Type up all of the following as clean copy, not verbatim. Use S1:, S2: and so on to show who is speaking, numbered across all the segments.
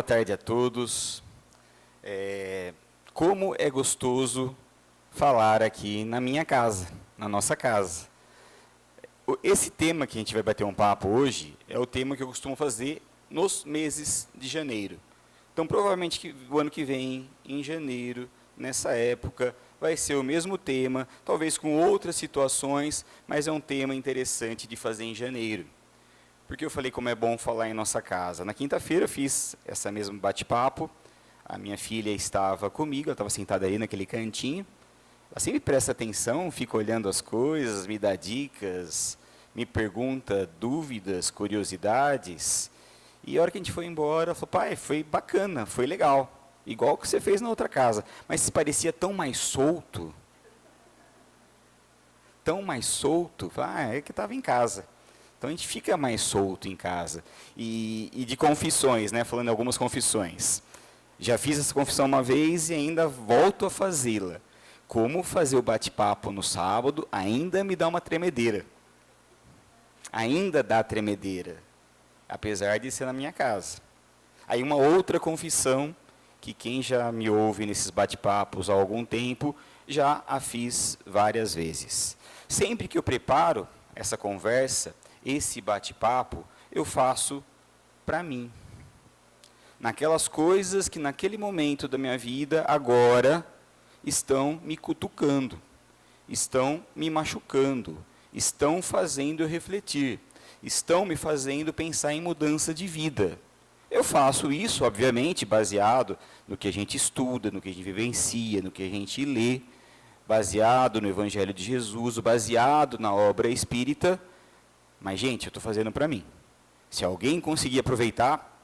S1: tarde a todos. Como é gostoso falar aqui na minha casa, na nossa casa. Esse tema que a gente vai bater um papo hoje é o tema que eu costumo fazer nos meses de janeiro. Então, provavelmente, o ano que vem, em janeiro, nessa época, vai ser o mesmo tema, talvez com outras situações, mas é um tema interessante de fazer em janeiro. Porque eu falei como é bom falar em nossa casa. Na quinta-feira eu fiz essa mesmo bate-papo, a minha filha estava comigo, ela estava sentada aí naquele cantinho, ela sempre presta atenção, fica olhando as coisas, me dá dicas, me pergunta dúvidas, curiosidades, e a hora que a gente foi embora, ela falou, pai, foi bacana, foi legal, igual o que você fez na outra casa, mas se parecia tão mais solto, é que estava em casa. Então, a gente fica mais solto em casa. E de confissões, né? Falando em algumas confissões. Já fiz essa confissão uma vez e ainda volto a fazê-la. Como fazer o bate-papo no sábado ainda me dá uma tremedeira. Ainda dá tremedeira. Apesar de ser na minha casa. Aí uma outra confissão, que quem já me ouve nesses bate-papos há algum tempo, já a fiz várias vezes. Sempre que eu preparo essa conversa, esse bate-papo, eu faço para mim. Naquelas coisas que naquele momento da minha vida, agora, estão me cutucando, estão me machucando, estão fazendo eu refletir, estão me fazendo pensar em mudança de vida. Eu faço isso, obviamente, baseado no que a gente estuda, no que a gente vivencia, no que a gente lê, baseado no Evangelho de Jesus, baseado na obra espírita. Mas, gente, eu estou fazendo para mim. Se alguém conseguir aproveitar,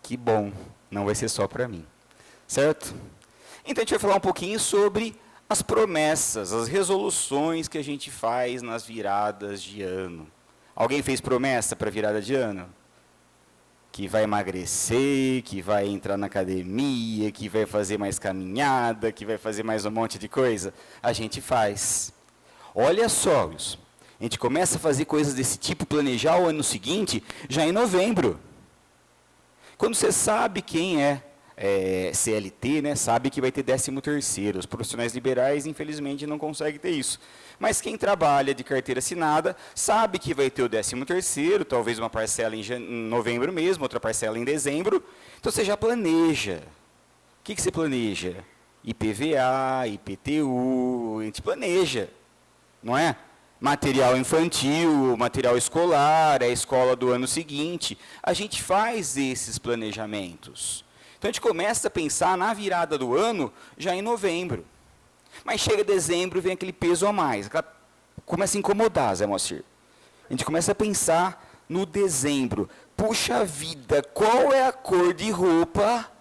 S1: que bom, não vai ser só para mim. Certo? Então, a gente vai falar um pouquinho sobre as promessas, as resoluções que a gente faz nas viradas de ano. Alguém fez promessa para virada de ano? Que vai emagrecer, que vai entrar na academia, que vai fazer mais caminhada, que vai fazer mais um monte de coisa? A gente faz. Olha só, Wilson. A gente começa a fazer coisas desse tipo, planejar o ano seguinte, já em novembro. Quando você sabe quem é CLT, né, sabe que vai ter 13º. Os profissionais liberais, infelizmente, não conseguem ter isso. Mas quem trabalha de carteira assinada, sabe que vai ter o 13º, talvez uma parcela em novembro mesmo, outra parcela em dezembro. Então, você já planeja. O que você planeja? IPVA, IPTU, a gente planeja, não é? Material infantil, material escolar, a escola do ano seguinte. A gente faz esses planejamentos. Então, a gente começa a pensar na virada do ano já em novembro. Mas chega dezembro, vem aquele peso a mais. Começa a incomodar, Zé Moacir. A gente começa a pensar no dezembro. Puxa vida, qual é a cor de roupa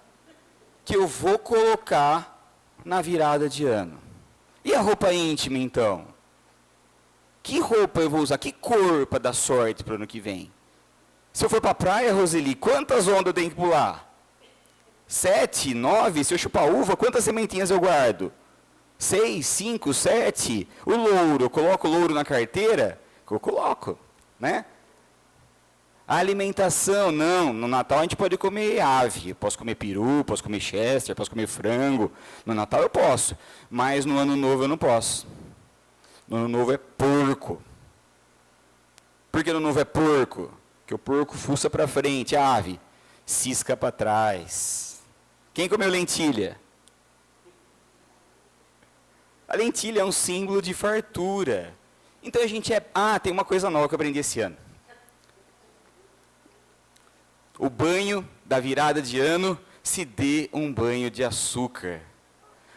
S1: que eu vou colocar na virada de ano? E a roupa íntima, então? Que roupa eu vou usar? Que cor para dar sorte para o ano que vem? Se eu for para a praia, Roseli, quantas ondas eu tenho que pular? 7, 9? Se eu chupar uva, quantas sementinhas eu guardo? 6, 5, 7? O louro, eu coloco o louro na carteira? Eu coloco, né? A alimentação, não. No Natal a gente pode comer ave. Eu posso comer peru, posso comer chester, posso comer frango. No Natal eu posso, mas no Ano Novo eu não posso. No Ano Novo é porco. Por que no Ano Novo é porco? Porque o porco fuça para frente, a ave cisca para trás. Quem comeu lentilha? A lentilha é um símbolo de fartura. Então a gente tem uma coisa nova que eu aprendi esse ano. O banho da virada de ano, se dê um banho de açúcar,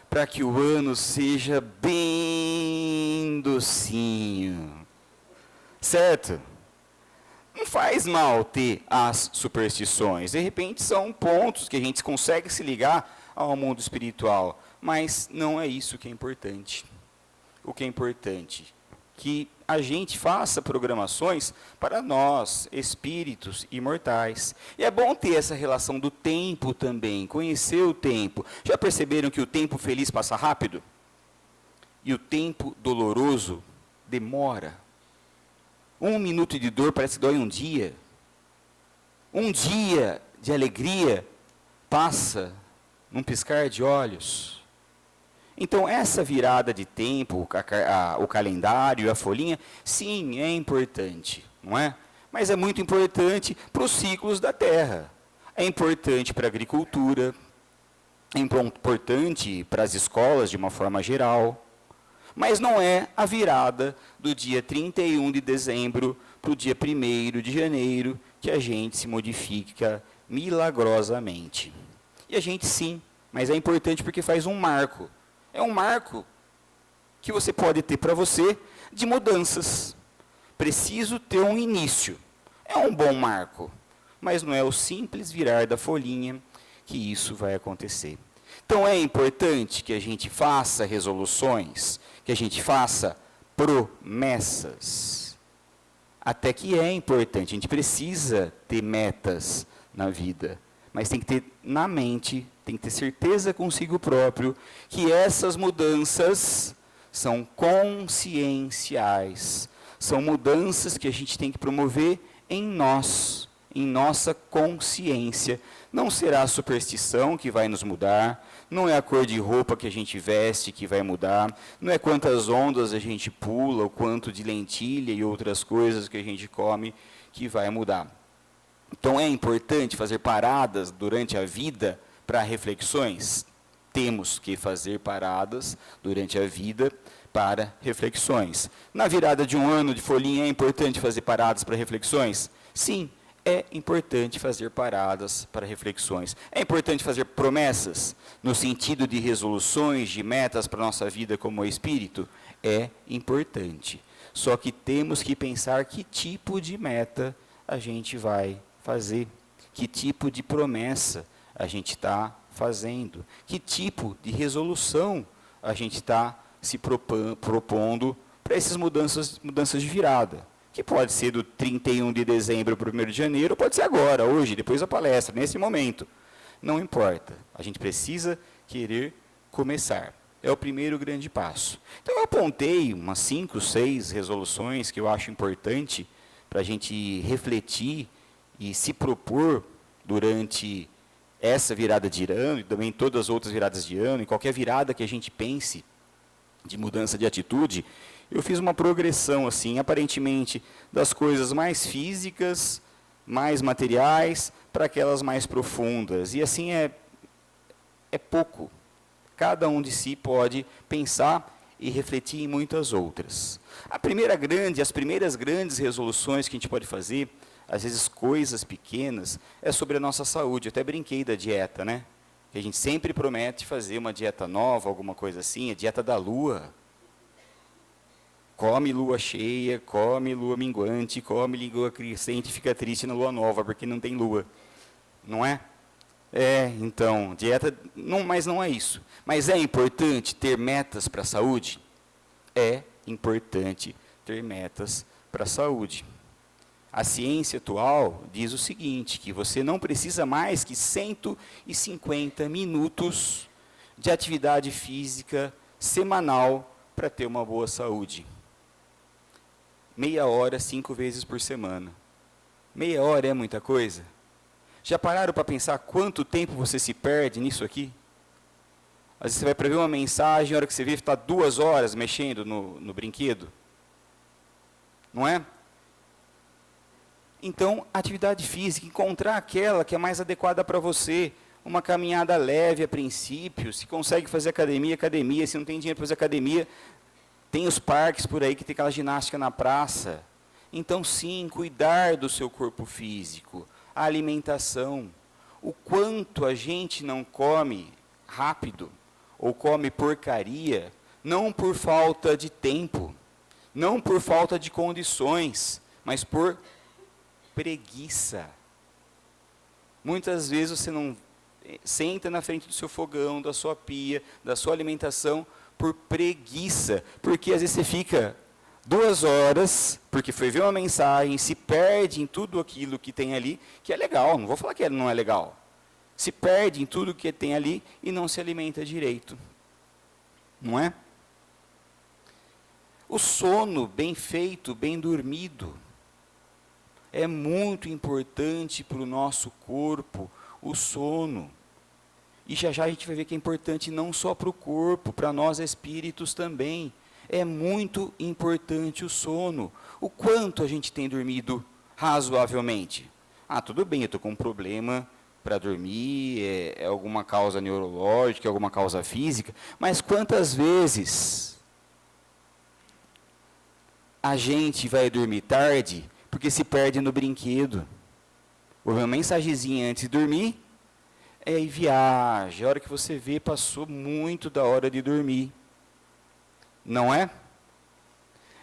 S1: para que o ano seja bem docinho. Certo? Não faz mal ter as superstições. De repente são pontos que a gente consegue se ligar ao mundo espiritual. Mas não é isso que é importante. O que é importante é que a gente faça programações para nós, espíritos imortais. E é bom ter essa relação do tempo também, conhecer o tempo. Já perceberam que o tempo feliz passa rápido? E o tempo doloroso demora. 1 minuto de dor parece que dói um dia. Um dia de alegria passa num piscar de olhos. Então, essa virada de tempo, o calendário, a folhinha, sim, é importante, não é? Mas é muito importante para os ciclos da Terra. É importante para a agricultura, é importante para as escolas de uma forma geral. Mas não é a virada do dia 31 de dezembro para o dia 1º de janeiro que a gente se modifica milagrosamente. E a gente sim, mas é importante porque faz um marco. É um marco que você pode ter para você de mudanças. Preciso ter um início. É um bom marco, mas não é o simples virar da folhinha que isso vai acontecer. Então é importante que a gente faça resoluções, que a gente faça promessas. Até que é importante, a gente precisa ter metas na vida, mas tem que ter na mente, tem que ter certeza consigo próprio que essas mudanças são conscienciais, são mudanças que a gente tem que promover em nós, em nossa consciência. Não será a superstição que vai nos mudar, não é a cor de roupa que a gente veste que vai mudar, não é quantas ondas a gente pula, o quanto de lentilha e outras coisas que a gente come que vai mudar. Então é importante fazer paradas durante a vida para reflexões? Temos que fazer paradas durante a vida para reflexões. Na virada de um ano de folhinha é importante fazer paradas para reflexões? Sim, é importante fazer paradas para reflexões. É importante fazer promessas, no sentido de resoluções, de metas para a nossa vida como espírito? É importante. Só que temos que pensar que tipo de meta a gente vai fazer, que tipo de promessa a gente está fazendo, que tipo de resolução a gente está se propondo para essas mudanças de virada. Que pode ser do 31 de dezembro para o 1º de janeiro, pode ser agora, hoje, depois da palestra, nesse momento. Não importa. A gente precisa querer começar. É o primeiro grande passo. Então, eu apontei umas 5, 6 resoluções que eu acho importante para a gente refletir e se propor durante essa virada de ano, e também todas as outras viradas de ano, e qualquer virada que a gente pense de mudança de atitude, eu fiz uma progressão, assim, aparentemente, das coisas mais físicas, mais materiais, para aquelas mais profundas. E assim é pouco. Cada um de si pode pensar e refletir em muitas outras. As primeiras grandes resoluções que a gente pode fazer, às vezes coisas pequenas, é sobre a nossa saúde. Eu até brinquei da dieta, né? Que a gente sempre promete fazer uma dieta nova, alguma coisa assim, a dieta da lua. Come lua cheia, come lua minguante, come lua crescente e fica triste na lua nova, porque não tem lua. Não é? Então, dieta, mas não é isso. Mas é importante ter metas para a saúde? É importante ter metas para a saúde. A ciência atual diz o seguinte, que você não precisa mais que 150 minutos de atividade física semanal para ter uma boa saúde. Meia hora, 5 vezes por semana. Meia hora é muita coisa? Já pararam para pensar quanto tempo você se perde nisso aqui? Às vezes você vai para ver uma mensagem, a hora que você vê, está 2 horas mexendo no brinquedo. Não é? Então, atividade física, encontrar aquela que é mais adequada para você. Uma caminhada leve a princípio, se consegue fazer academia, se não tem dinheiro para fazer academia, tem os parques por aí que tem aquela ginástica na praça. Então, sim, cuidar do seu corpo físico, a alimentação. O quanto a gente não come rápido, ou come porcaria, não por falta de tempo, não por falta de condições, mas por preguiça. Muitas vezes você não senta na frente do seu fogão, da sua pia, da sua alimentação, por preguiça, porque às vezes você fica 2 horas, porque foi ver uma mensagem, se perde em tudo aquilo que tem ali, que é legal, não vou falar que não é legal. Se perde em tudo que tem ali e não se alimenta direito. Não é? O sono bem feito, bem dormido, é muito importante para o nosso corpo o sono. E já já a gente vai ver que é importante não só para o corpo, para nós espíritos também. É muito importante o sono. O quanto a gente tem dormido razoavelmente? Ah, tudo bem, eu estou com um problema para dormir, é alguma causa neurológica, alguma causa física, mas quantas vezes a gente vai dormir tarde porque se perde no brinquedo? Ouve uma mensagenzinha antes de dormir, aí viaja, a hora que você vê, passou muito da hora de dormir. Não é?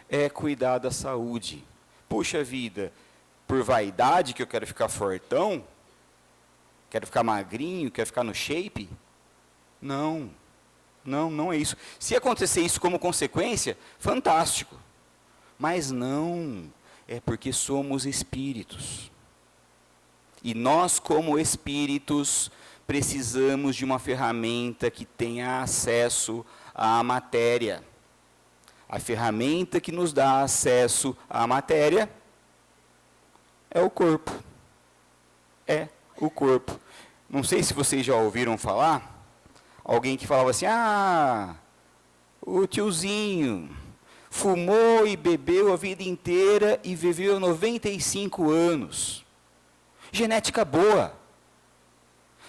S1: É cuidar da saúde. Puxa vida, por vaidade que eu quero ficar fortão, quero ficar magrinho, quero ficar no shape? Não, não é isso. Se acontecer isso como consequência, fantástico. Mas não, é porque somos espíritos. E nós, como espíritos, precisamos de uma ferramenta que tenha acesso à matéria. A ferramenta que nos dá acesso à matéria é o corpo. É o corpo. Não sei se vocês já ouviram falar, alguém que falava assim, o tiozinho fumou e bebeu a vida inteira e viveu 95 anos. Genética boa.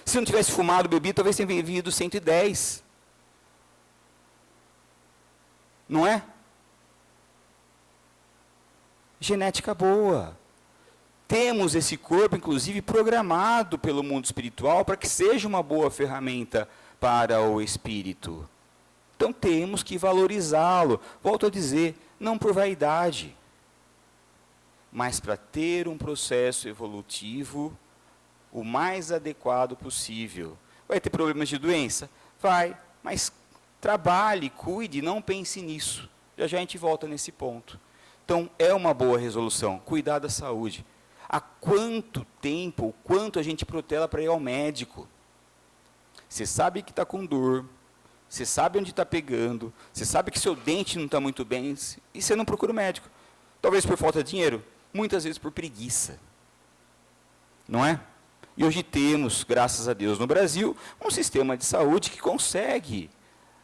S1: Se não tivesse fumado, bebido, talvez tenha vivido 110. Não é? Genética boa. Temos esse corpo, inclusive, programado pelo mundo espiritual para que seja uma boa ferramenta para o espírito. Então temos que valorizá-lo. Volto a dizer, não por vaidade, mas para ter um processo evolutivo o mais adequado possível. Vai ter problemas de doença? Vai, mas trabalhe, cuide, não pense nisso. Já já a gente volta nesse ponto. Então, é uma boa resolução, cuidar da saúde. Há quanto tempo, quanto a gente protela para ir ao médico? Você sabe que está com dor, você sabe onde está pegando, você sabe que seu dente não está muito bem, e você não procura o médico. Talvez por falta de dinheiro, muitas vezes por preguiça. Não é? E hoje temos, graças a Deus, no Brasil, um sistema de saúde que consegue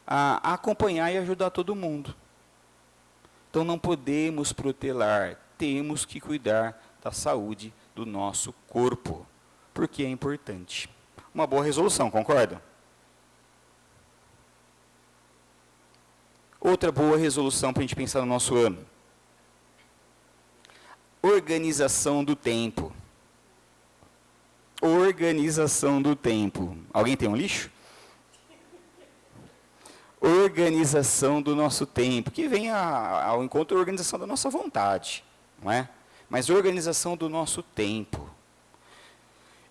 S1: acompanhar e ajudar todo mundo. Então não podemos protelar, temos que cuidar da saúde do nosso corpo, porque é importante. Uma boa resolução, concordam? Outra boa resolução para a gente pensar no nosso ano. Organização do tempo. Organização do tempo. Alguém tem um lixo? Organização do nosso tempo, que vem ao encontro da organização da nossa vontade, não é? Mas organização do nosso tempo.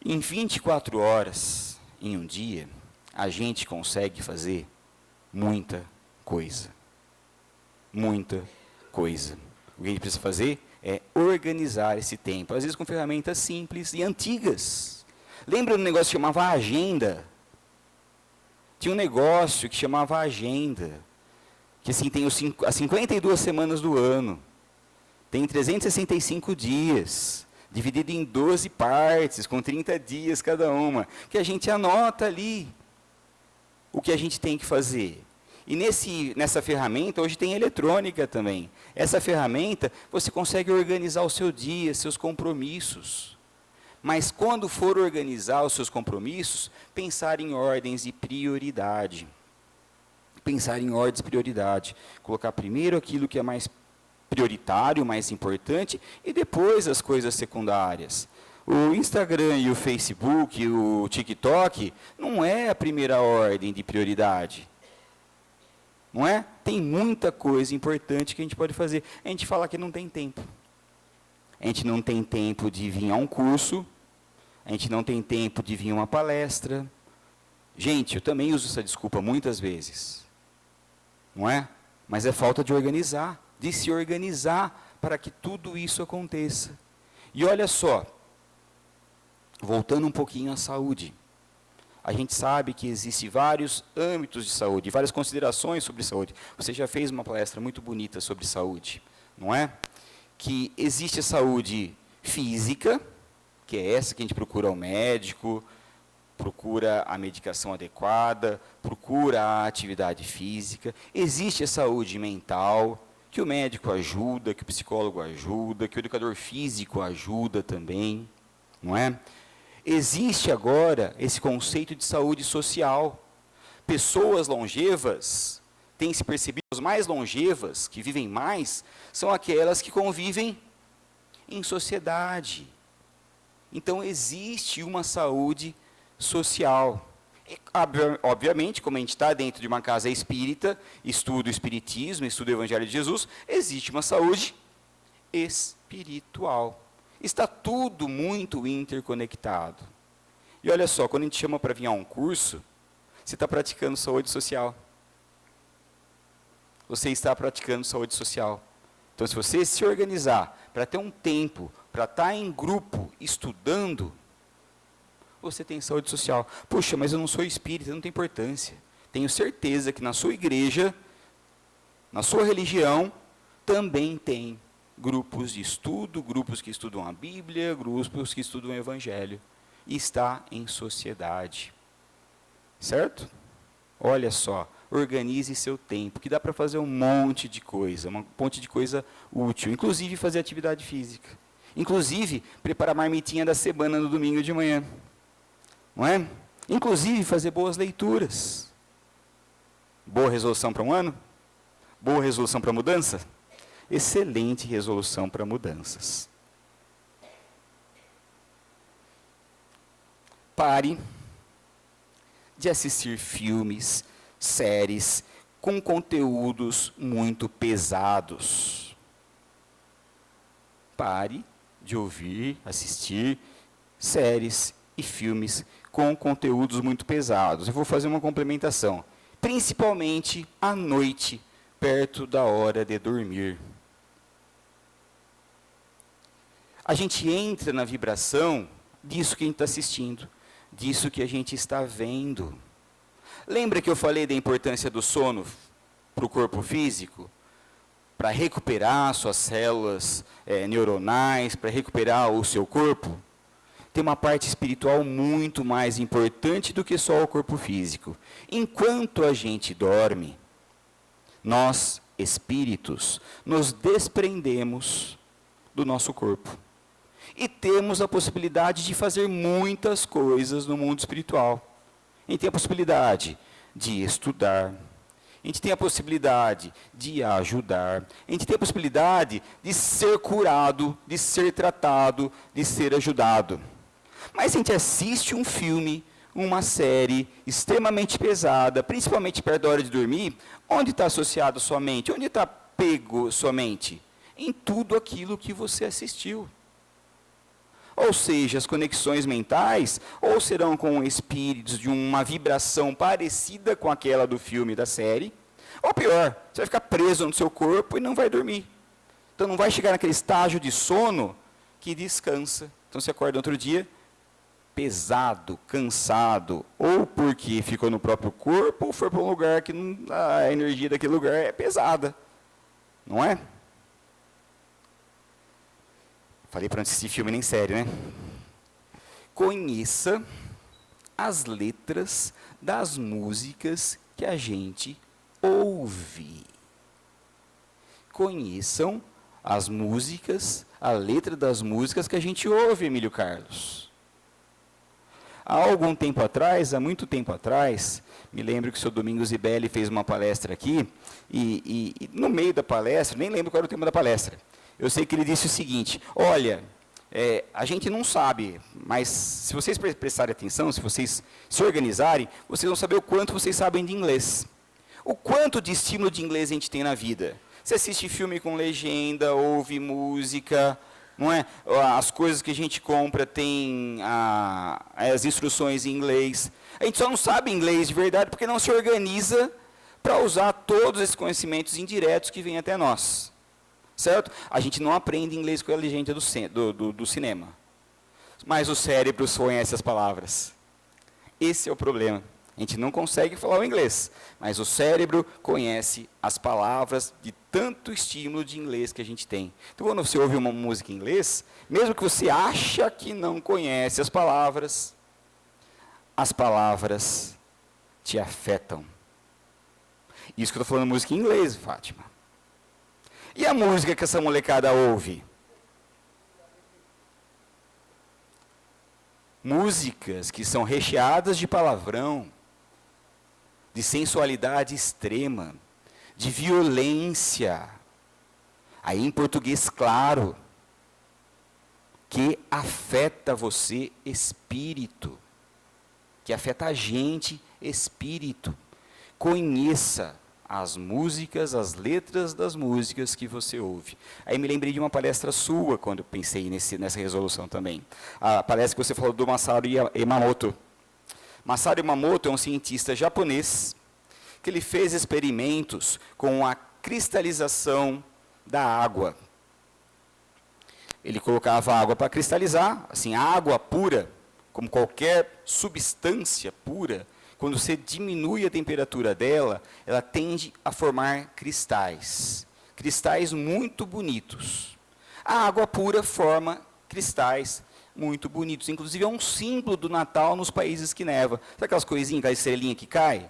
S1: Em 24 horas, em um dia, a gente consegue fazer muita coisa. Muita coisa. O que a gente precisa fazer é organizar esse tempo, às vezes com ferramentas simples e antigas. Lembra do negócio que chamava agenda? Tinha um negócio que chamava agenda, que assim, tem as 52 semanas do ano, tem 365 dias, dividido em 12 partes, com 30 dias cada uma, que a gente anota ali o que a gente tem que fazer. E nessa ferramenta, hoje tem eletrônica também. Essa ferramenta, você consegue organizar o seu dia, seus compromissos. Mas quando for organizar os seus compromissos, pensar em ordens de prioridade. Pensar em ordens de prioridade. Colocar primeiro aquilo que é mais prioritário, mais importante, e depois as coisas secundárias. O Instagram e o Facebook, o TikTok, não é a primeira ordem de prioridade. Não é? Tem muita coisa importante que a gente pode fazer. A gente fala que não tem tempo. A gente não tem tempo de vir a um curso, a gente não tem tempo de vir a uma palestra. Gente, eu também uso essa desculpa muitas vezes. Não é? Mas é falta de organizar, de se organizar para que tudo isso aconteça. E olha só, voltando um pouquinho à saúde. A gente sabe que existem vários âmbitos de saúde, várias considerações sobre saúde. Você já fez uma palestra muito bonita sobre saúde, não é? Que existe a saúde física, que é essa que a gente procura o médico, procura a medicação adequada, procura a atividade física. Existe a saúde mental, que o médico ajuda, que o psicólogo ajuda, que o educador físico ajuda também, não é? Existe agora esse conceito de saúde social. Pessoas longevas têm se percebido, as mais longevas, que vivem mais, são aquelas que convivem em sociedade. Então, existe uma saúde social. E, obviamente, como a gente está dentro de uma casa espírita, estuda o espiritismo, estuda o evangelho de Jesus, existe uma saúde espiritual. Está tudo muito interconectado. E olha só, quando a gente chama para vir a um curso, você está praticando saúde social. Você está praticando saúde social. Então, se você se organizar para ter um tempo, para estar em grupo, estudando, você tem saúde social. Puxa, mas eu não sou espírita, não tem importância. Tenho certeza que na sua igreja, na sua religião, também tem grupos de estudo, grupos que estudam a Bíblia, grupos que estudam o Evangelho. E está em sociedade. Certo? Olha só, organize seu tempo, que dá para fazer um monte de coisa útil, inclusive fazer atividade física. Inclusive, preparar a marmitinha da semana no domingo de manhã. Não é? Inclusive, fazer boas leituras. Boa resolução para um ano? Boa resolução para mudança? Excelente resolução para mudanças. Pare de assistir filmes, séries com conteúdos muito pesados. Pare de ouvir, assistir séries e filmes com conteúdos muito pesados. Eu vou fazer uma complementação, principalmente à noite, perto da hora de dormir. A gente entra na vibração disso que a gente está assistindo, disso que a gente está vendo. Lembra que eu falei da importância do sono para o corpo físico? Para recuperar suas células neuronais, para recuperar o seu corpo? Tem uma parte espiritual muito mais importante do que só o corpo físico. Enquanto a gente dorme, nós, espíritos, nos desprendemos do nosso corpo. E temos a possibilidade de fazer muitas coisas no mundo espiritual. A gente tem a possibilidade de estudar, a gente tem a possibilidade de ajudar, a gente tem a possibilidade de ser curado, de ser tratado, de ser ajudado. Mas a gente assiste um filme, uma série extremamente pesada, principalmente perto da hora de dormir, onde está associado a sua mente? Onde está pego sua mente? Em tudo aquilo que você assistiu. Ou seja, as conexões mentais ou serão com espíritos de uma vibração parecida com aquela do filme, da série, ou pior, você vai ficar preso no seu corpo e não vai dormir. Então não vai chegar naquele estágio de sono que descansa. Então você acorda outro dia pesado, cansado, ou porque ficou no próprio corpo, ou foi para um lugar que a energia daquele lugar é pesada. Não é? Falei para não assistir filme nem série, né? Conheça as letras das músicas que a gente ouve. Conheçam as músicas, a letra das músicas que a gente ouve, Emílio Carlos. Há algum tempo atrás, há muito tempo atrás, me lembro que o seu Domingos Zibelli fez uma palestra aqui, e no meio da palestra, nem lembro qual era o tema da palestra, eu sei que ele disse o seguinte: olha, a gente não sabe, mas se vocês prestarem atenção, se vocês se organizarem, vocês vão saber o quanto vocês sabem de inglês. O quanto de estímulo de inglês a gente tem na vida. Você assiste filme com legenda, ouve música, não é? As coisas que a gente compra tem as instruções em inglês. A gente só não sabe inglês de verdade porque não se organiza para usar todos esses conhecimentos indiretos que vêm até nós. Certo? A gente não aprende inglês com a legenda do cinema. Mas o cérebro conhece as palavras. Esse é o problema. A gente não consegue falar o inglês, mas o cérebro conhece as palavras de tanto estímulo de inglês que a gente tem. Então, quando você ouve uma música em inglês, mesmo que você acha que não conhece as palavras te afetam. Isso que eu estou falando música em inglês, Fátima. E a música que essa molecada ouve? Músicas que são recheadas de palavrão, de sensualidade extrema, de violência, aí em português claro, que afeta você espírito, que afeta a gente espírito. Conheça as músicas, as letras das músicas que você ouve. Aí me lembrei de uma palestra sua, quando eu pensei nessa resolução também. A palestra que você falou do Masaru Emomoto. Masaru Emomoto é um cientista japonês, que ele fez experimentos com a cristalização da água. Ele colocava água para cristalizar, assim, a água pura, como qualquer substância pura, quando você diminui a temperatura dela, ela tende a formar cristais. Cristais muito bonitos. A água pura forma cristais muito bonitos. Inclusive é um símbolo do Natal nos países que neva. Sabe aquelas coisinhas, aquela estrelinha que cai?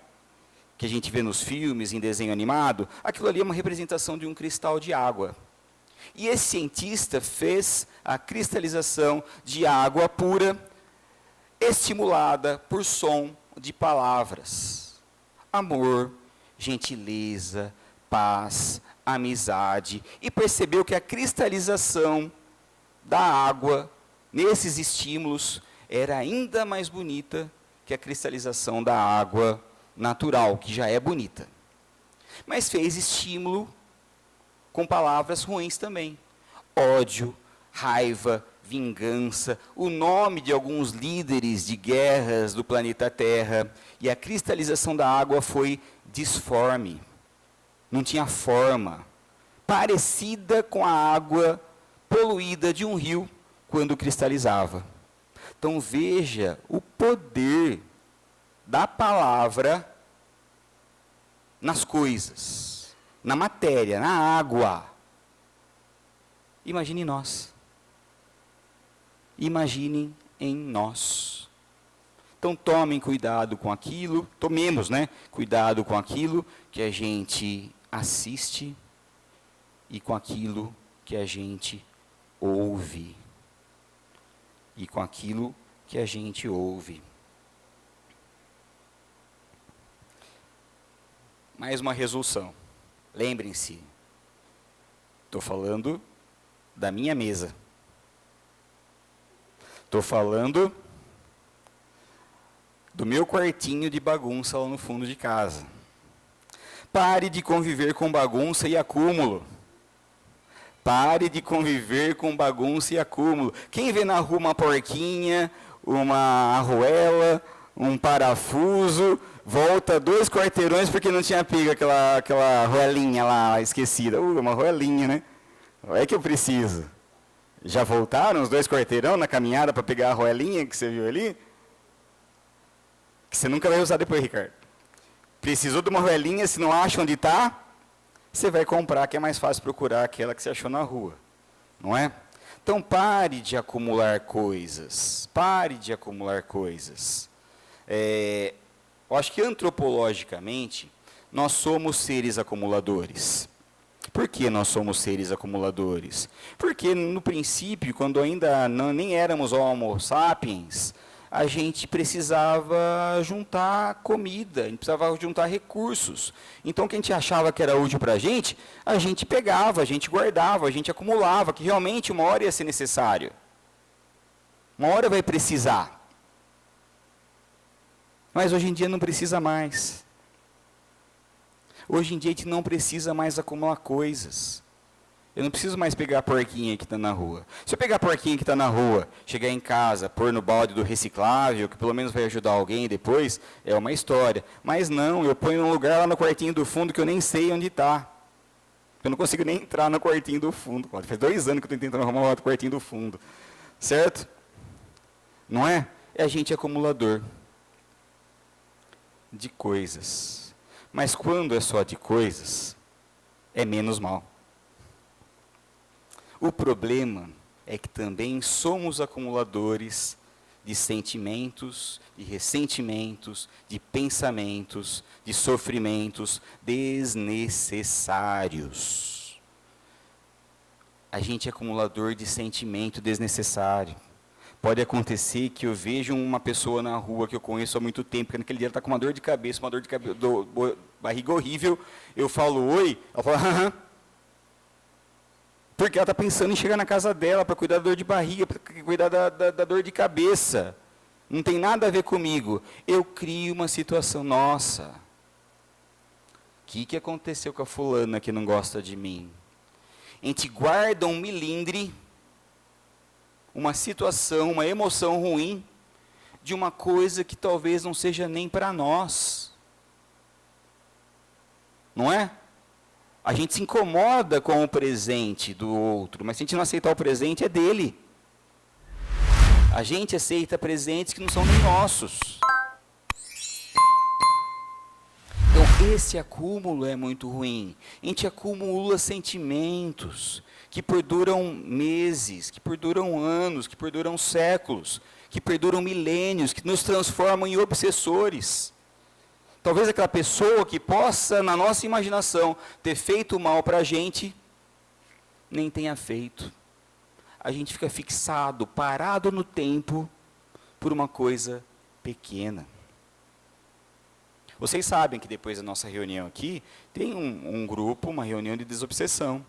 S1: Que a gente vê nos filmes, em desenho animado? Aquilo ali é uma representação de um cristal de água. E esse cientista fez a cristalização de água pura, estimulada por som de palavras. Amor, gentileza, paz, amizade. E percebeu que a cristalização da água, nesses estímulos, era ainda mais bonita que a cristalização da água natural, que já é bonita. Mas fez estímulo com palavras ruins também. Ódio, raiva, vingança, o nome de alguns líderes de guerras do planeta Terra, e a cristalização da água foi disforme, não tinha forma, parecida com a água poluída de um rio quando cristalizava. Então veja o poder da palavra nas coisas, na matéria, na água. Imagine nós. Imaginem em nós. Então tomem cuidado com aquilo, tomemos, cuidado com aquilo que a gente assiste e com aquilo que a gente ouve. E com aquilo que a gente ouve. Mais uma resolução. Lembrem-se, estou falando da minha mesa. Estou falando do meu quartinho de bagunça lá no fundo de casa. Pare de conviver com bagunça e acúmulo. Pare de conviver com bagunça e acúmulo. Quem vê na rua uma porquinha, uma arruela, um parafuso, volta 2 quarteirões porque não tinha pego aquela arruelinha lá esquecida. Uma arruelinha, né? É que eu preciso. Já voltaram os 2 quarteirão na caminhada para pegar a arruelinha que você viu ali? Que você nunca vai usar depois, Ricardo. Precisou de uma arruelinha, se não acha onde está, você vai comprar, que é mais fácil procurar aquela que você achou na rua. Não é? Então pare de acumular coisas. Pare de acumular coisas. Eu acho que antropologicamente, nós somos seres acumuladores. Por que nós somos seres acumuladores? Porque no princípio, quando ainda nem éramos Homo sapiens, a gente precisava juntar comida, a gente precisava juntar recursos. Então, o que a gente achava que era útil para a gente pegava, a gente guardava, a gente acumulava, que realmente uma hora ia ser necessário. Uma hora vai precisar. Mas hoje em dia não precisa mais. Hoje em dia a gente não precisa mais acumular coisas. Eu não preciso mais pegar a porquinha que está na rua. Se eu pegar a porquinha que está na rua, chegar em casa, pôr no balde do reciclável, que pelo menos vai ajudar alguém depois, é uma história. Mas não, eu ponho num lugar lá no quartinho do fundo que eu nem sei onde está. Eu não consigo nem entrar no quartinho do fundo. Faz 2 anos que eu estou tentando arrumar o quartinho do fundo. Certo? Não é? É a gente acumulador. de coisas. Mas quando é só de coisas, é menos mal. O problema é que também somos acumuladores de sentimentos, de ressentimentos, de pensamentos, de sofrimentos desnecessários. A gente é acumulador de sentimento desnecessário. Pode acontecer que eu vejo uma pessoa na rua que eu conheço há muito tempo, que naquele dia ela está com uma dor de cabeça, barriga horrível, eu falo oi, ela fala aham. Porque ela está pensando em chegar na casa dela para cuidar da dor de barriga, para cuidar da dor de cabeça. Não tem nada a ver comigo. Eu crio uma situação, nossa, o que aconteceu com a fulana que não gosta de mim? A gente guarda um milindre, uma situação, uma emoção ruim, de uma coisa que talvez não seja nem para nós. Não é? A gente se incomoda com o presente do outro, mas se a gente não aceitar o presente, é dele. A gente aceita presentes que não são nem nossos. Então, esse acúmulo é muito ruim. A gente acumula sentimentos que perduram meses, que perduram anos, que perduram séculos, que perduram milênios, que nos transformam em obsessores. Talvez aquela pessoa que possa, na nossa imaginação, ter feito mal para a gente, nem tenha feito. A gente fica fixado, parado no tempo, por uma coisa pequena. Vocês sabem que depois da nossa reunião aqui, tem um grupo, uma reunião de desobsessão.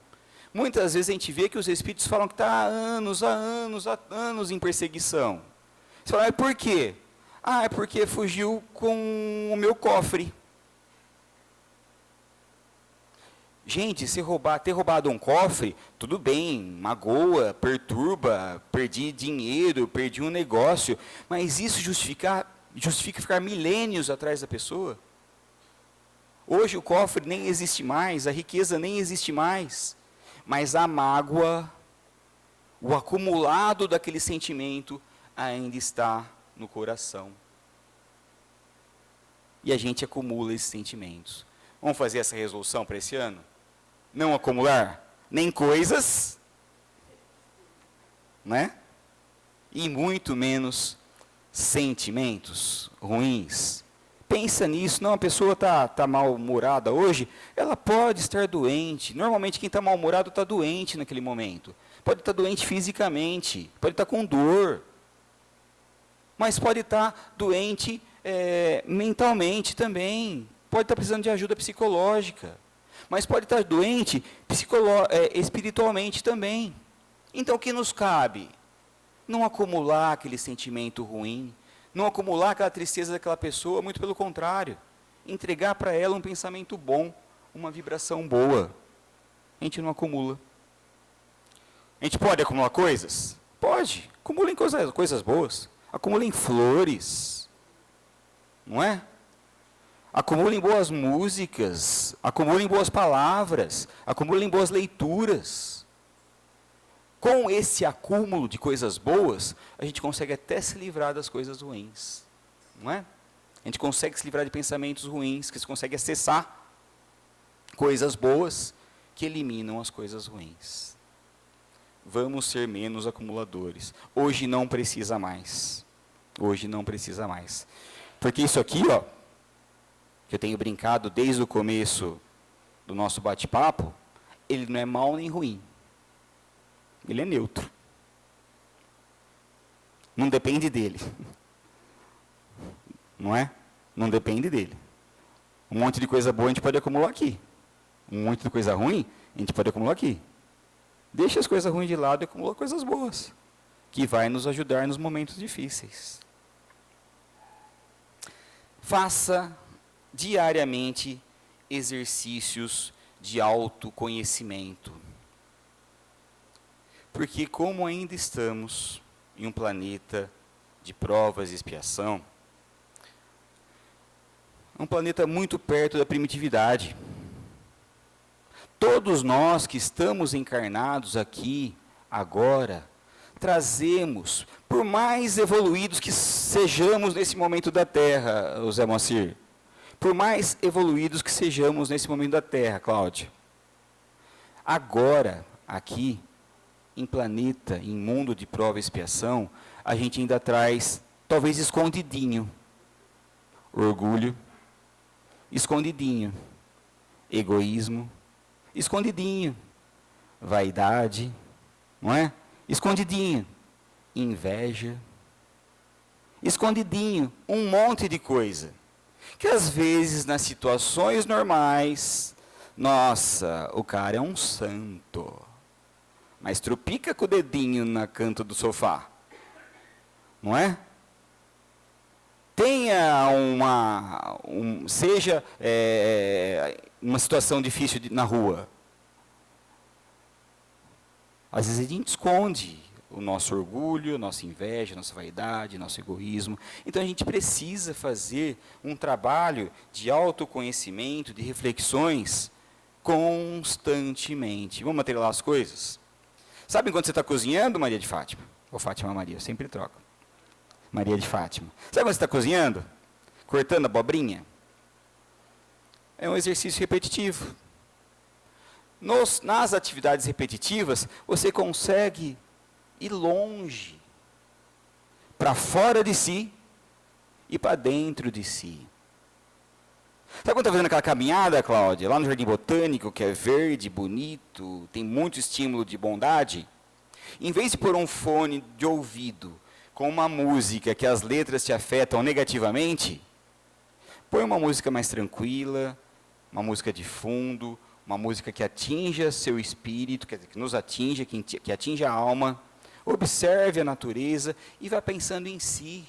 S1: Muitas vezes a gente vê que os espíritos falam que está há anos em perseguição. Você fala, mas por quê? Ah, é porque fugiu com o meu cofre. Gente, ter roubado um cofre, tudo bem, magoa, perturba, perdi dinheiro, perdi um negócio, mas isso justifica ficar milênios atrás da pessoa? Hoje o cofre nem existe mais, a riqueza nem existe mais, mas a mágoa, o acumulado daquele sentimento ainda está no coração. E a gente acumula esses sentimentos. Vamos fazer essa resolução para esse ano? Não acumular nem coisas, né? E muito menos sentimentos ruins. Pensa nisso, não, a pessoa está mal-humorada hoje, ela pode estar doente. Normalmente quem está mal-humorado está doente naquele momento. Pode estar doente fisicamente, pode estar com dor. Mas pode estar doente mentalmente também. Pode estar precisando de ajuda psicológica. Mas pode estar doente espiritualmente também. Então o que nos cabe? Não acumular aquele sentimento ruim, não acumular aquela tristeza daquela pessoa, muito pelo contrário. Entregar para ela um pensamento bom, uma vibração boa. A gente não acumula. A gente pode acumular coisas? Pode. Acumulem coisas boas. Acumulem flores. Não é? Acumulem boas músicas. Acumulem boas palavras. Acumulem boas leituras. Com esse acúmulo de coisas boas, a gente consegue até se livrar das coisas ruins. Não é? A gente consegue se livrar de pensamentos ruins, que se consegue acessar coisas boas que eliminam as coisas ruins. Vamos ser menos acumuladores. Hoje não precisa mais. Hoje não precisa mais. Porque isso aqui, ó, que eu tenho brincado desde o começo do nosso bate-papo, ele não é mal nem ruim. Ele é neutro. Não depende dele. Não é? Não depende dele. Um monte de coisa boa a gente pode acumular aqui. Um monte de coisa ruim a gente pode acumular aqui. Deixa as coisas ruins de lado e acumula coisas boas, que vai nos ajudar nos momentos difíceis. Faça diariamente exercícios de autoconhecimento. Porque como ainda estamos em um planeta de provas e expiação, um planeta muito perto da primitividade. Todos nós que estamos encarnados aqui, agora, trazemos, por mais evoluídos que sejamos nesse momento da Terra, Zé Moacir, Por mais evoluídos que sejamos nesse momento da Terra, Cláudio, agora, aqui, em planeta, em mundo de prova e expiação, a gente ainda traz, talvez escondidinho, orgulho, escondidinho, egoísmo, escondidinho, vaidade, não é? Escondidinho, inveja, escondidinho, um monte de coisa. Que às vezes, nas situações normais, nossa, o cara é um santo. Mas trupica com o dedinho na canto do sofá. Não é? Tenha seja uma situação difícil na rua. Às vezes a gente esconde o nosso orgulho, nossa inveja, nossa vaidade, nosso egoísmo. Então a gente precisa fazer um trabalho de autoconhecimento, de reflexões constantemente. Vamos materializar as coisas? Sabe quando você está cozinhando, Maria de Fátima? Ou Fátima Maria, eu sempre troco. Maria de Fátima. Sabe quando você está cozinhando? Cortando abobrinha? É um exercício repetitivo. Nas atividades repetitivas, você consegue ir longe, para fora de si e para dentro de si. Sabe quando está fazendo aquela caminhada, Cláudia, lá no Jardim Botânico, que é verde, bonito, tem muito estímulo de bondade? Em vez de pôr um fone de ouvido com uma música que as letras te afetam negativamente, põe uma música mais tranquila, uma música de fundo, uma música que atinja seu espírito, que nos atinja, que atinja a alma. Observe a natureza e vá pensando em si.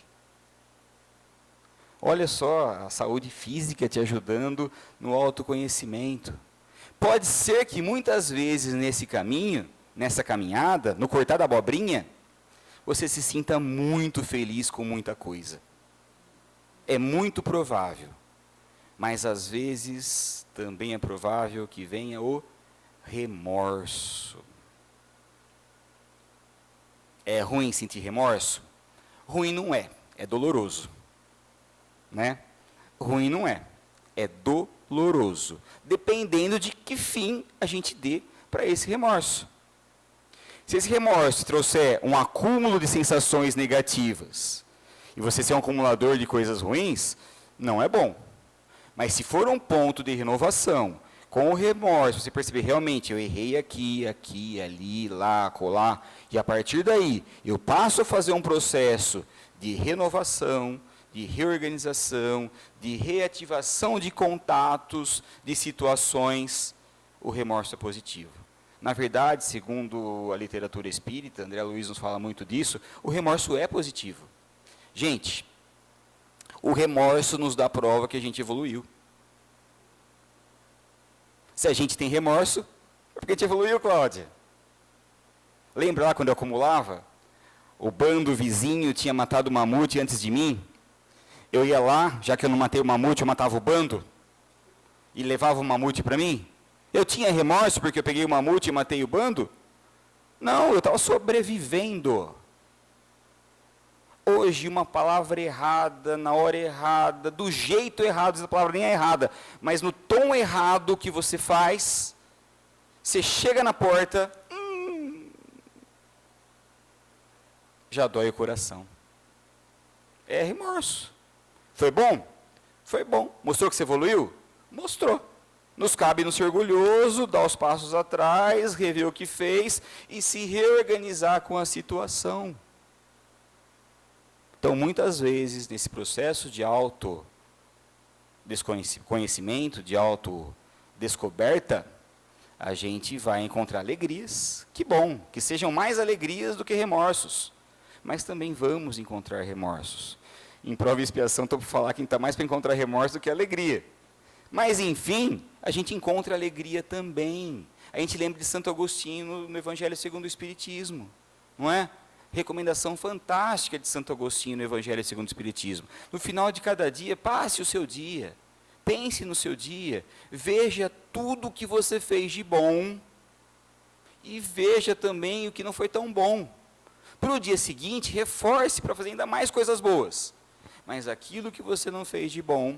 S1: Olha só, a saúde física te ajudando no autoconhecimento. Pode ser que muitas vezes nesse caminho, nessa caminhada, no cortar da abobrinha, você se sinta muito feliz com muita coisa. É muito provável. Mas às vezes também é provável que venha o remorso. É ruim sentir remorso? Ruim não é, é doloroso. Né? Ruim não é doloroso. Dependendo de que fim a gente dê para esse remorso. Se esse remorso trouxer um acúmulo de sensações negativas, e você ser um acumulador de coisas ruins, não é bom. Mas se for um ponto de renovação, com o remorso, você perceber realmente, eu errei aqui, ali, lá, colar, e a partir daí, eu passo a fazer um processo de renovação, de reorganização, de reativação de contatos, de situações, o remorso é positivo. Na verdade, segundo a literatura espírita, André Luiz nos fala muito disso, o remorso é positivo. Gente, o remorso nos dá prova que a gente evoluiu. Se a gente tem remorso, é porque a gente evoluiu, Cláudia. Lembra lá quando eu acumulava? O bando vizinho tinha matado o mamute antes de mim. Eu ia lá, já que eu não matei o mamute, eu matava o bando. E levava o mamute para mim. Eu tinha remorso porque eu peguei o mamute e matei o bando? Não, eu estava sobrevivendo. Hoje, uma palavra errada, na hora errada, do jeito errado, essa palavra nem é errada, mas no tom errado que você faz, você chega na porta, já dói o coração. É remorso. Foi bom? Foi bom. Mostrou que você evoluiu? Mostrou. Nos cabe não ser orgulhoso, dar os passos atrás, rever o que fez e se reorganizar com a situação. Então, muitas vezes, nesse processo de autoconhecimento, de autodescoberta, a gente vai encontrar alegrias. Que bom, que sejam mais alegrias do que remorsos. Mas também vamos encontrar remorsos. Em prova e expiação, estou para falar que está mais para encontrar remorso do que alegria. Mas, enfim, a gente encontra alegria também. A gente lembra de Santo Agostinho no Evangelho segundo o Espiritismo, não é? Recomendação fantástica de Santo Agostinho no Evangelho segundo o Espiritismo. No final de cada dia, passe o seu dia, pense no seu dia, veja tudo o que você fez de bom e veja também o que não foi tão bom. Para o dia seguinte, reforce para fazer ainda mais coisas boas. Mas aquilo que você não fez de bom,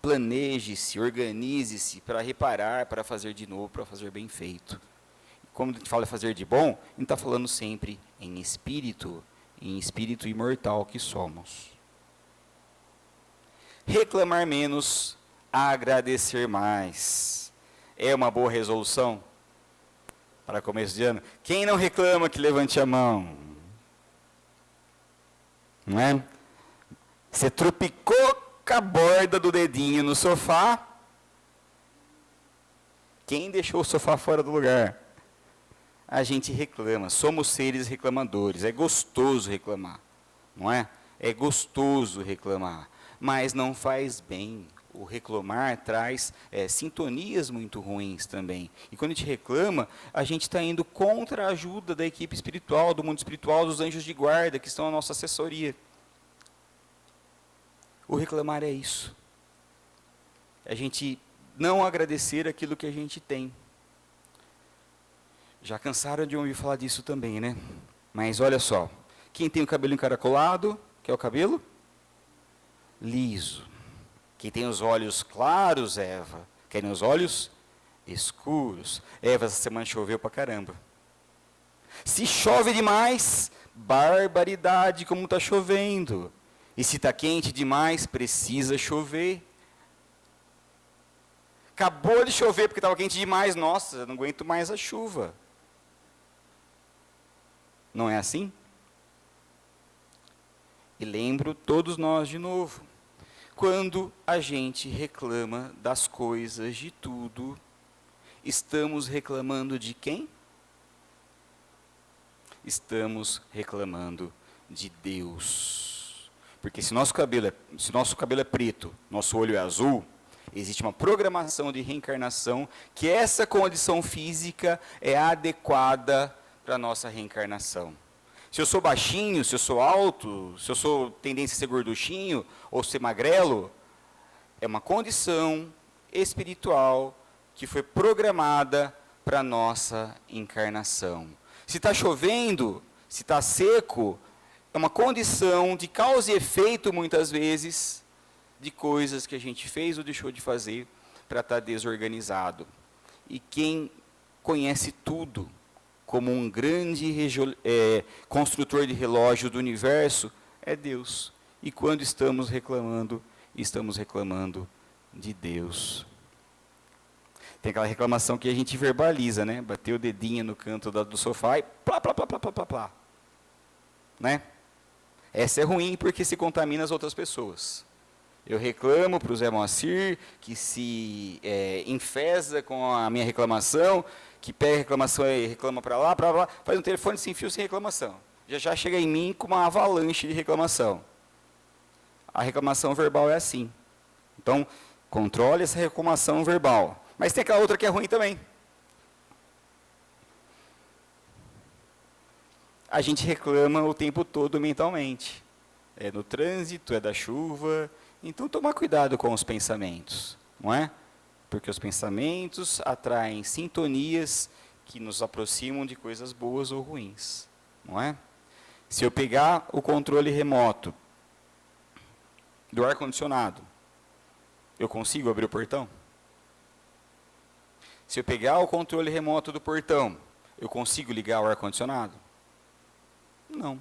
S1: planeje-se, organize-se para reparar, para fazer de novo, para fazer bem feito. Quando a gente fala fazer de bom, a gente está falando sempre em espírito imortal que somos. Reclamar menos, agradecer mais. É uma boa resolução para começo de ano? Quem não reclama, que levante a mão. Não é? Você tropicou com a borda do dedinho no sofá. Quem deixou o sofá fora do lugar? A gente reclama, somos seres reclamadores. É gostoso reclamar, não é? É gostoso reclamar, mas não faz bem. O reclamar traz sintonias muito ruins também. E quando a gente reclama, a gente está indo contra a ajuda da equipe espiritual, do mundo espiritual, dos anjos de guarda, que estão na nossa assessoria. O reclamar é isso. A gente não agradecer aquilo que a gente tem. Já cansaram de ouvir falar disso também, né? Mas olha só, quem tem o cabelo encaracolado, que é o cabelo liso. Quem tem os olhos claros, Eva. Quem tem os olhos escuros. Eva, essa semana choveu pra caramba. Se chove demais, barbaridade como está chovendo. E se está quente demais, precisa chover. Acabou de chover porque estava quente demais. Nossa, eu não aguento mais a chuva. Não é assim? E lembro todos nós de novo. Quando a gente reclama das coisas, de tudo, estamos reclamando de quem? Estamos reclamando de Deus. Porque se nosso cabelo é preto, nosso olho é azul, existe uma programação de reencarnação que essa condição física é adequada para a nossa reencarnação. Se eu sou baixinho, se eu sou alto, se eu sou tendência a ser gorduchinho ou ser magrelo, é uma condição espiritual que foi programada para a nossa encarnação. Se está chovendo, se está seco, é uma condição de causa e efeito, muitas vezes, de coisas que a gente fez ou deixou de fazer para estar desorganizado. E quem conhece tudo, como um grande construtor de relógio do universo, é Deus. E quando estamos reclamando de Deus. Tem aquela reclamação que a gente verbaliza, né? Bater o dedinho no canto do sofá e plá, plá, plá, plá, plá, plá, plá. Né? Essa é ruim porque se contamina as outras pessoas. Eu reclamo para o Zé Moacir, que se enfesa com a minha reclamação, que pega a reclamação e reclama para lá, faz um telefone sem fio, sem reclamação. Já chega em mim com uma avalanche de reclamação. A reclamação verbal é assim. Então, controle essa reclamação verbal. Mas tem aquela outra que é ruim também. A gente reclama o tempo todo mentalmente. É no trânsito, é da chuva. Então, tomar cuidado com os pensamentos, não é? Porque os pensamentos atraem sintonias que nos aproximam de coisas boas ou ruins, não é? Se eu pegar o controle remoto do ar-condicionado, eu consigo abrir o portão? Se eu pegar o controle remoto do portão, eu consigo ligar o ar-condicionado? Não.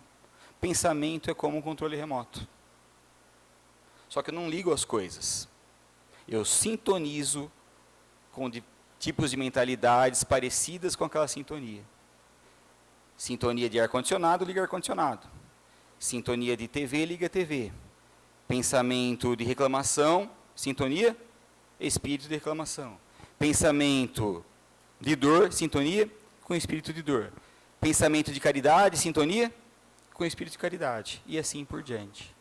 S1: Pensamento é como um controle remoto. Só que eu não ligo as coisas. Eu sintonizo com tipos de mentalidades parecidas com aquela sintonia. Sintonia de ar-condicionado, liga ar-condicionado. Sintonia de TV, liga TV. Pensamento de reclamação, sintonia, espírito de reclamação. Pensamento de dor, sintonia com espírito de dor. Pensamento de caridade, sintonia com espírito de caridade. E assim por diante.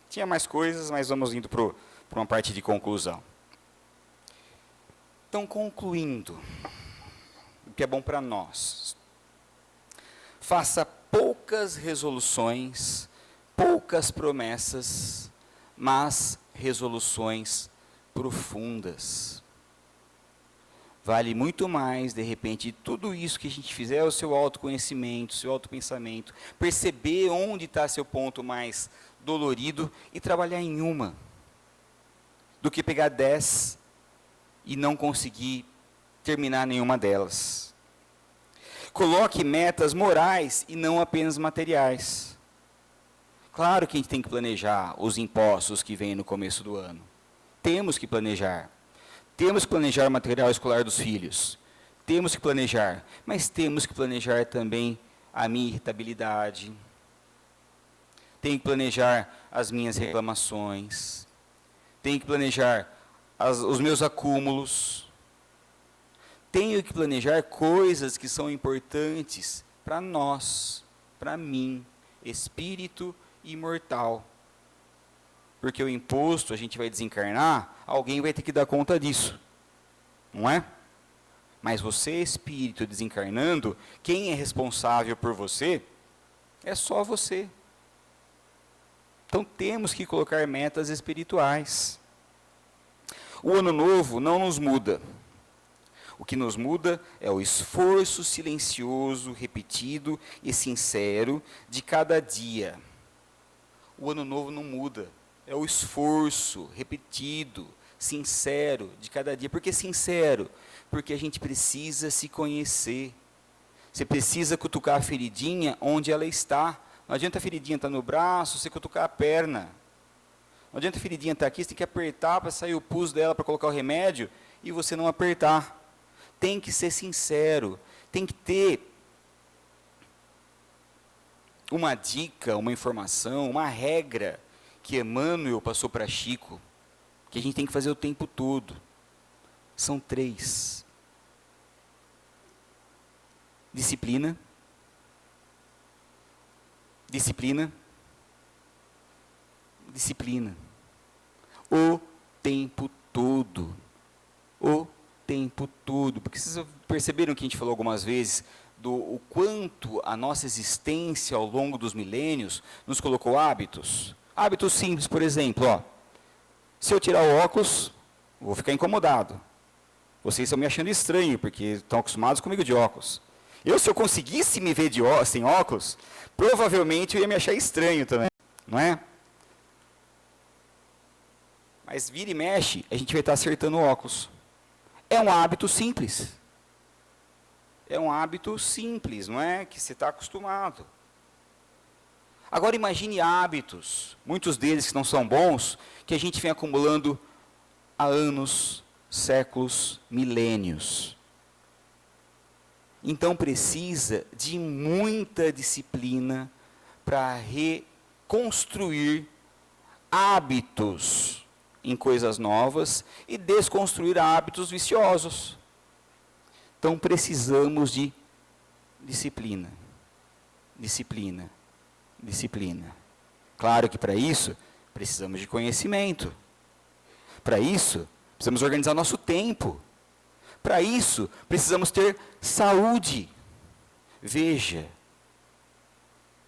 S1: Tinha mais coisas, mas vamos indo para uma parte de conclusão. Então, concluindo, o que é bom para nós. Faça poucas resoluções, poucas promessas, mas resoluções profundas. vale muito mais, de repente, tudo isso que a gente fizer, o seu autoconhecimento, o seu autopensamento, perceber onde está seu ponto mais dolorido e trabalhar em uma, do que pegar 10 e não conseguir terminar nenhuma delas. Coloque metas morais e não apenas materiais. Claro que a gente tem que planejar os impostos que vêm no começo do ano. Temos que planejar. Temos que planejar o material escolar dos filhos. Temos que planejar. Mas temos que planejar também a minha irritabilidade. Tenho que planejar as minhas reclamações. Tenho que planejar os meus acúmulos. Tenho que planejar coisas que são importantes para nós, para mim, espírito imortal. Porque o imposto, a gente vai desencarnar, alguém vai ter que dar conta disso. Não é? Mas você, espírito desencarnando, quem é responsável por você é só você. Então temos que colocar metas espirituais. O ano novo não nos muda. O que nos muda é o esforço silencioso, repetido e sincero de cada dia. O ano novo não muda. É o esforço repetido, sincero de cada dia. Por que sincero? Porque a gente precisa se conhecer. Você precisa cutucar a feridinha onde ela está. Não adianta a feridinha estar no braço, você cutucar a perna. Não adianta a feridinha estar aqui, você tem que apertar para sair o pus dela para colocar o remédio e você não apertar. Tem que ser sincero, tem que ter uma dica, uma informação, uma regra que Emmanuel passou para Chico, que a gente tem que fazer o tempo todo. São 3. Disciplina. Disciplina. Disciplina. O tempo todo. O tempo todo. Porque vocês perceberam que a gente falou algumas vezes o quanto a nossa existência ao longo dos milênios nos colocou hábitos. Hábitos simples, por exemplo, ó, se eu tirar o óculos, vou ficar incomodado. Vocês estão me achando estranho, porque estão acostumados comigo de óculos. Se eu conseguisse me ver sem óculos, provavelmente eu ia me achar estranho também, não é? Mas vira e mexe, a gente vai estar acertando o óculos. É um hábito simples. É um hábito simples, não é? Que você está acostumado. Agora imagine hábitos, muitos deles que não são bons, que a gente vem acumulando há anos, séculos, milênios. Então precisa de muita disciplina para reconstruir hábitos em coisas novas e desconstruir hábitos viciosos. Então precisamos de disciplina, disciplina, disciplina. Claro que para isso precisamos de conhecimento. Para isso precisamos organizar nosso tempo. Para isso precisamos ter saúde. Veja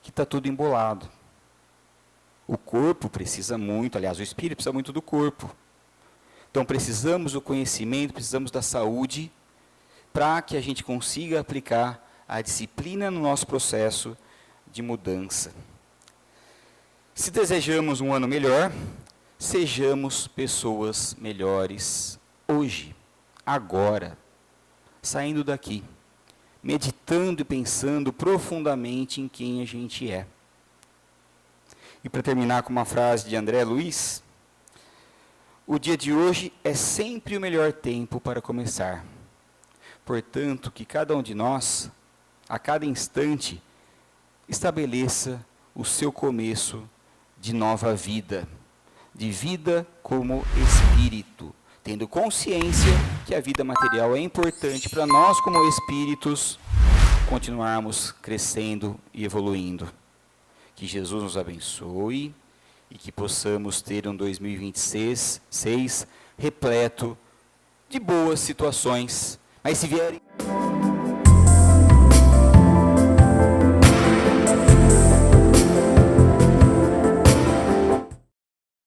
S1: que está tudo embolado. O corpo precisa muito, aliás, o espírito precisa muito do corpo. Então precisamos do conhecimento, precisamos da saúde, para que a gente consiga aplicar a disciplina no nosso processo de mudança. Se desejamos um ano melhor, sejamos pessoas melhores hoje, agora, saindo daqui, meditando e pensando profundamente em quem a gente é. E para terminar com uma frase de André Luiz, o dia de hoje é sempre o melhor tempo para começar. Portanto, que cada um de nós, a cada instante, estabeleça o seu começo de nova vida, de vida como espírito, tendo consciência que a vida material é importante para nós como espíritos continuarmos crescendo e evoluindo. Que Jesus nos abençoe e que possamos ter um 2026 repleto de boas situações. Mas se vierem